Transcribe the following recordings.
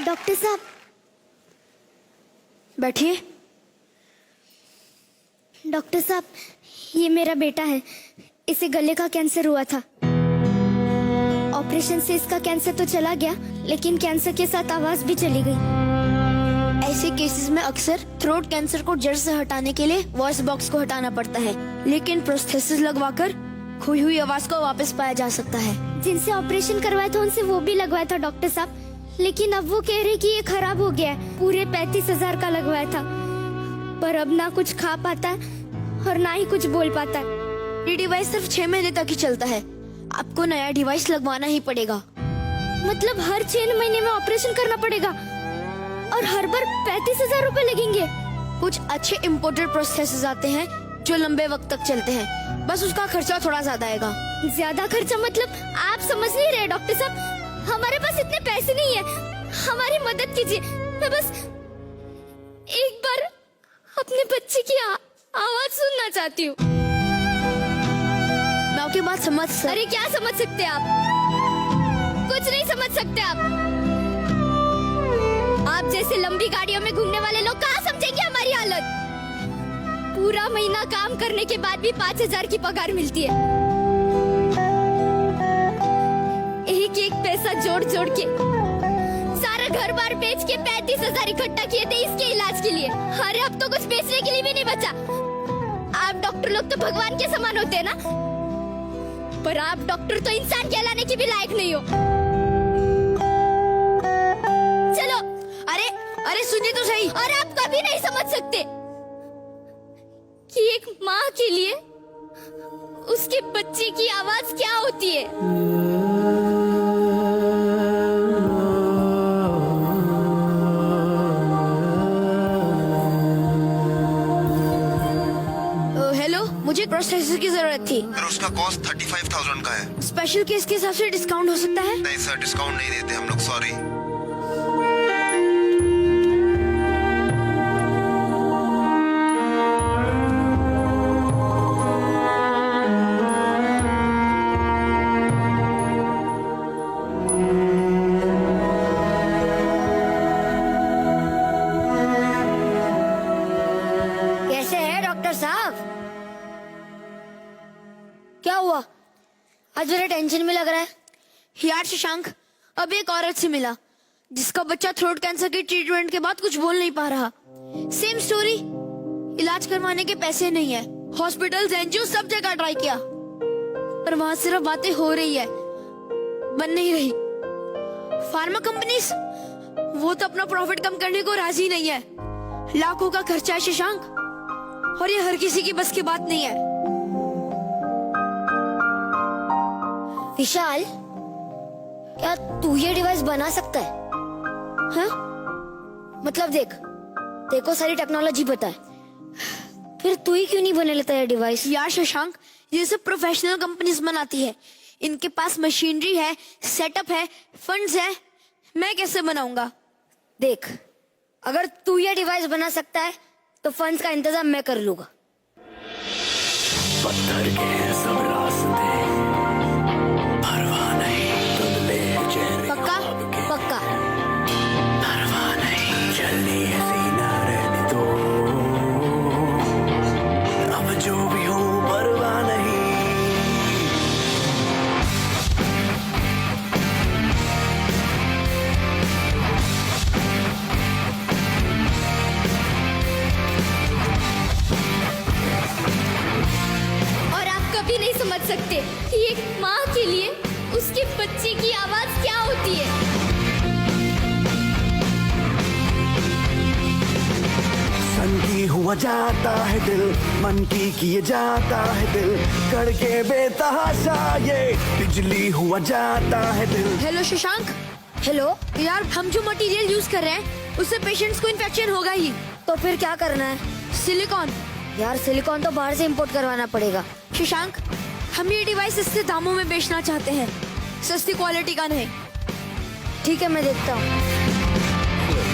Doctor साहब बैठिए। Doctor साहब, ये मेरा बेटा है। इसे गले का कैंसर हुआ था। ऑपरेशन से इसका कैंसर तो चला गया, लेकिन कैंसर के साथ आवाज भी चली गई। ऐसे केसेस में अक्सर थ्रोट कैंसर को जड़ से हटाने के लिए वॉइस बॉक्स को हटाना पड़ता है, लेकिन प्रोस्थेसिस लगवाकर खोई हुई आवाज को वापस पाया जा सकता है। जिनसे ऑपरेशन करवाया था उनसे वो भी लगवाया था डॉक्टर साहब, लेकिन अब वो कह रहे कि ये खराब हो गया है। पूरे 35,000 का लगवाया था, पर अब ना कुछ खा पाता है और ना ही कुछ बोल पाता है। ये डिवाइस सिर्फ 6 महीने तक ही चलता है। आपको नया डिवाइस लगवाना ही पड़ेगा। मतलब हर 6 महीने में ऑपरेशन करना पड़ेगा और हर बार 35,000 रुपए लगेंगे। कुछ अच्छे इम्पोर्टेड प्रोसेसेस आते हैं जो लंबे वक्त तक चलते हैं, बस उसका खर्चा थोड़ा ज्यादा आएगा। ज्यादा खर्चा मतलब आप समझ नहीं रहे डॉक्टर साहब, हमारे पास इतने पैसे नहीं है। हमारी मदद कीजिए। मैं बस एक बार अपने बच्चे की आवाज सुनना चाहती हूँ। मैं आपकी बात समझ अरे क्या समझ सकते आप? कुछ नहीं समझ सकते आप। आप जैसे लंबी गाड़ियों में घूमने वाले लोग कहाँ समझेंगे हमारी हालत। पूरा महीना काम करने के बाद भी 5,000 की पगार मिलती है। एक एक पैसा जोड़ जोड़ के सारा घर बार बेच के 35,000 इकट्ठा किए थे इसके इलाज के लिए। अरे अब तो कुछ बेचने के लिए भी नहीं बचा। आप डॉक्टर लोग तो भगवान के समान होते हैं ना, पर आप डॉक्टर तो इंसान कहलाने की भी लायक नहीं हो। चलो। अरे अरे सुनिए तो सही। और आप कभी नहीं समझ सकते कि एक माँ के लिए उसके बच्चे की आवाज क्या होती है। हेलो, मुझे प्रोसेसर की जरूरत थी। सर उसका कॉस्ट 35,000 का है। स्पेशल केस के हिसाब से डिस्काउंट हो सकता है? नहीं सर, डिस्काउंट नहीं देते हम लोग, सॉरी। कैसे है डॉक्टर साहब? क्या हुआ? आज मेरा टेंशन में लग रहा है। यार शशांक, अब एक औरत से मिला जिसका बच्चा थ्रोट कैंसर के ट्रीटमेंट के बाद कुछ बोल नहीं पा रहा। Same story. इलाज करवाने के पैसे नहीं है। हॉस्पिटल्स, एनजीओ सब जगह ट्राई किया, पर वहां सिर्फ बातें हो रही है, बन नहीं रही। फार्मा कंपनीज वो तो अपना प्रॉफिट कम करने को राजी नहीं है। लाखों का खर्चा है शशांक, और ये हर किसी की बस की बात नहीं है। विशाल, क्या तू ये डिवाइस बना सकता है? हाँ? मतलब देखो सारी टेक्नोलॉजी पता है, फिर तू ही क्यों नहीं बना लेता ये डिवाइस? यार शशांक, ये सब प्रोफेशनल कंपनीज बनाती है। इनके पास मशीनरी है, सेटअप है, फंड्स है। मैं कैसे बनाऊंगा? देख, अगर तू ये डिवाइस बना सकता है तो फंड्स का इंतजाम मैं कर लूंगा। पत्थर के हैं सब रास्ते, परवाह नहीं धुंधले चेहरे पक्का? ख्वाब के, पक्का। परवाह नहीं चलनी है सीना रहने दो। अब जो भी हो परवाह नहीं। और आप कभी नहीं समझ सकते कि एक माँ के लिए उसके बच्चे की आवाज क्या होती है। सन की हुआ जाता है दिल, मन की किए जाता है दिल, करके बेतहाशा ये बिजली हुआ जाता है दिल। हेलो शशांक। हेलो। यार, हम जो मटेरियल यूज कर रहे हैं उससे पेशेंट्स को इन्फेक्शन होगा ही। तो फिर क्या करना है? सिलिकॉन। यार सिलिकॉन तो बाहर से इंपोर्ट करवाना पड़ेगा। शशांक, हम ये डिवाइस सस्ते दामों में बेचना चाहते हैं, सस्ती क्वालिटी का नहीं। ठीक है, मैं देखता हूँ।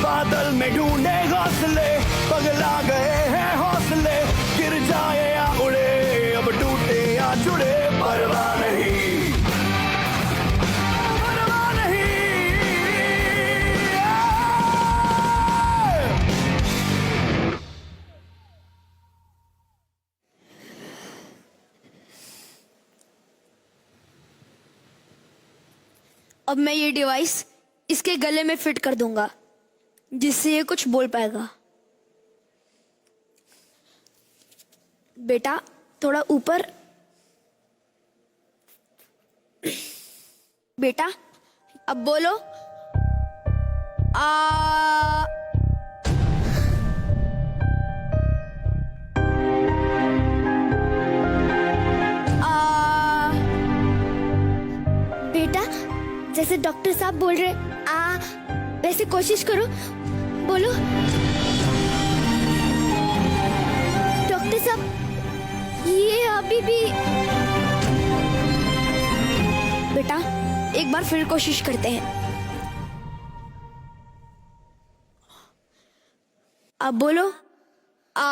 बादल में ढूंढे घोंसले, पगला गए हैं हौसले, गिर जाए या उड़े, अब टूटे या जुड़े, परवाह नहीं, परवाह नहीं। अब मैं ये डिवाइस इसके गले में फिट कर दूंगा, जिससे ये कुछ बोल पाएगा। बेटा थोड़ा ऊपर। बेटा अब बोलो। आ बेटा जैसे डॉक्टर साहब बोल रहे वैसे कोशिश करो, बोलो। डॉक्टर साहब ये अभी भी। बेटा एक बार फिर कोशिश करते हैं। अब बोलो। आ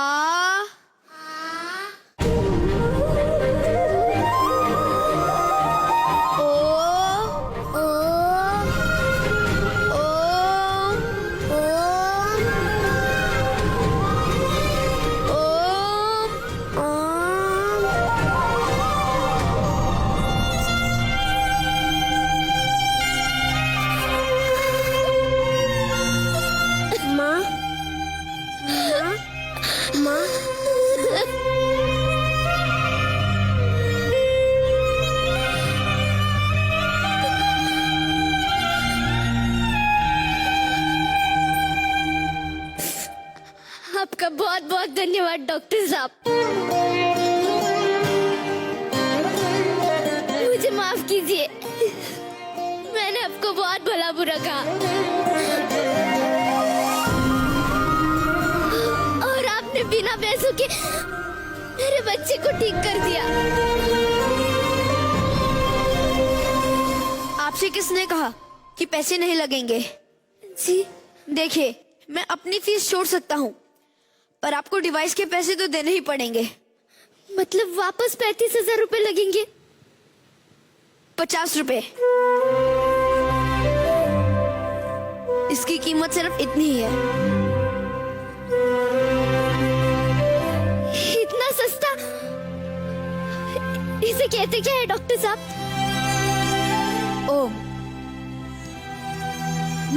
आपका बहुत बहुत धन्यवाद डॉक्टर साहब। मुझे माफ कीजिए, मैंने आपको बहुत भला बुरा कहा और आपने बिना पैसों के मेरे बच्चे को ठीक कर दिया। आपसे किसने कहा कि पैसे नहीं लगेंगे? जी देखिए, मैं अपनी फीस छोड़ सकता हूँ, पर आपको डिवाइस के पैसे तो देने ही पड़ेंगे। मतलब वापस 35,000 रुपए लगेंगे? 50 रुपए। इसकी कीमत सिर्फ इतनी ही है। इतना सस्ता? इसे कहते क्या है डॉक्टर साहब? ओ,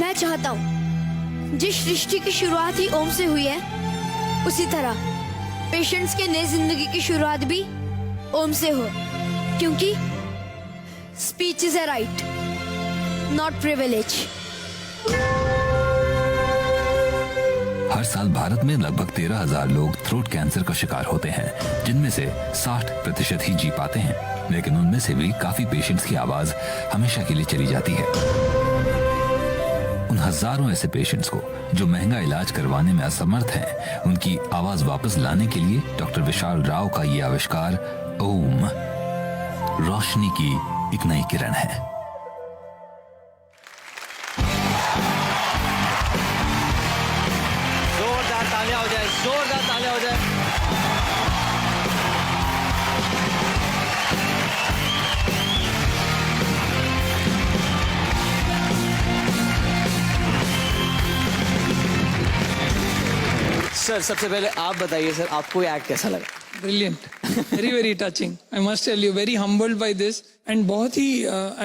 मैं चाहता हूँ जिस सृष्टि की शुरुआत ही ओम से हुई है, उसी तरह पेशेंट्स के नई जिंदगी की शुरुआत भी ओम से हो, क्योंकि speech is a right, not privilege. हर साल भारत में लगभग 13,000 लोग थ्रोट कैंसर का शिकार होते हैं, जिनमें से 60% ही जी पाते हैं, लेकिन उनमें से भी काफी पेशेंट्स की आवाज हमेशा के लिए चली जाती है। उन हजारों ऐसे पेशेंट्स को जो महंगा इलाज करवाने में असमर्थ हैं, उनकी आवाज वापस लाने के लिए डॉक्टर विशाल राव का ये आविष्कार ओम रोशनी की एक नई किरण है। जोरदार तालियां हो जाए, जोरदार तालियां हो जाए। सर सबसे पहले आप बताइए सर, आपको ये एक्ट कैसा लगा? Brilliant, very touching. I must tell you, very humbled by this. And बहुत ही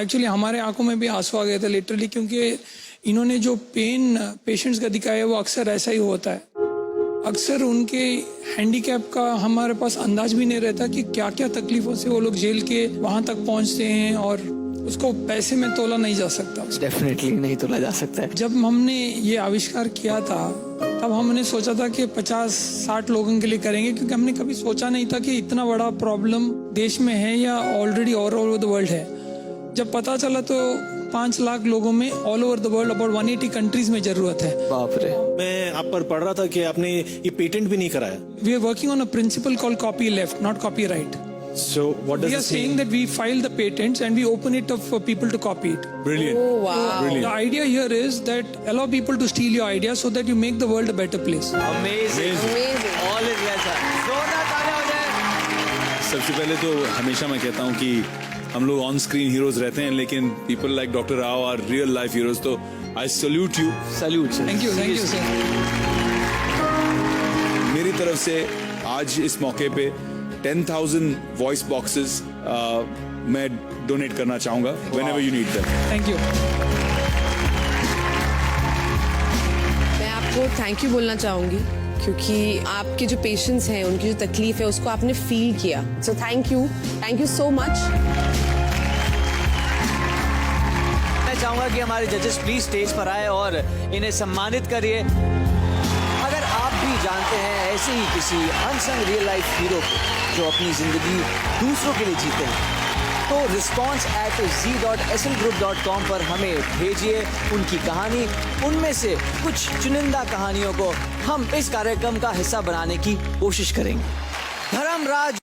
एक्चुअली हमारे आंखों में भी आंसू आ गए थे लिटरली, क्योंकि इन्होंने जो पेन पेशेंट्स का दिखाया है वो अक्सर ऐसा ही होता है। अक्सर उनके हैंडीकैप का हमारे पास अंदाज भी नहीं रहता कि क्या क्या तकलीफों से वो लोग झेल के वहां तक पहुंचते हैं, और उसको पैसे में तोला नहीं जा सकता। डेफिनेटली नहीं तोला जा सकता है। जब हमने ये आविष्कार किया था तब हमने सोचा था कि 50-60 लोगों के लिए करेंगे, क्योंकि हमने कभी सोचा नहीं था कि इतना बड़ा प्रॉब्लम देश में है या already all over the world है। जब पता चला तो 5 लाख लोगों में all over the world about 180 countries में जरूरत है। बाप रे। मैं आप पर पढ़ रहा था कि आपने ये पेटेंट भी नहीं कराया। We are working on a principle called copyleft, not copyright. So what does We are this saying mean? that we file the patents and we open it up for people to copy it. Brilliant. Oh wow. Brilliant. The idea here is that allow people to steal your ideas so that you make the world a better place. Amazing. All is well sir. जोरदार तालियां हो जाए। सबसे पहले तो हमेशा मैं कहता हूँ कि हम लोग ऑन स्क्रीन हीरोज रहते हैं, लेकिन people like doctor Rao are real life heroes. तो I salute you. Salute sir. Thank you sir. मेरी तरफ से आज इस मौके पे 10,000 वॉइस बॉक्सेस मैं डोनेट करना चाहूंगा whenever you need them. Thank you. मैं आपको थैंक यू बोलना चाहूंगी क्योंकि आपके जो पेशेंट्स हैं उनकी जो तकलीफ है उसको आपने फील किया, so thank you so much. मैं चाहूंगा कि हमारे जजेस प्लीज स्टेज पर आए और इन्हें सम्मानित करिए। अगर आप भी जानते हैं ऐसे ही किसी अनसंग रियल लाइफ हीरो को जो अपनी जिंदगी दूसरों के लिए जीते हैं, तो response@z.slgroup.com पर हमें भेजिए उनकी कहानी। उनमें से कुछ चुनिंदा कहानियों को हम इस कार्यक्रम का हिस्सा बनाने की कोशिश करेंगे। धर्मराज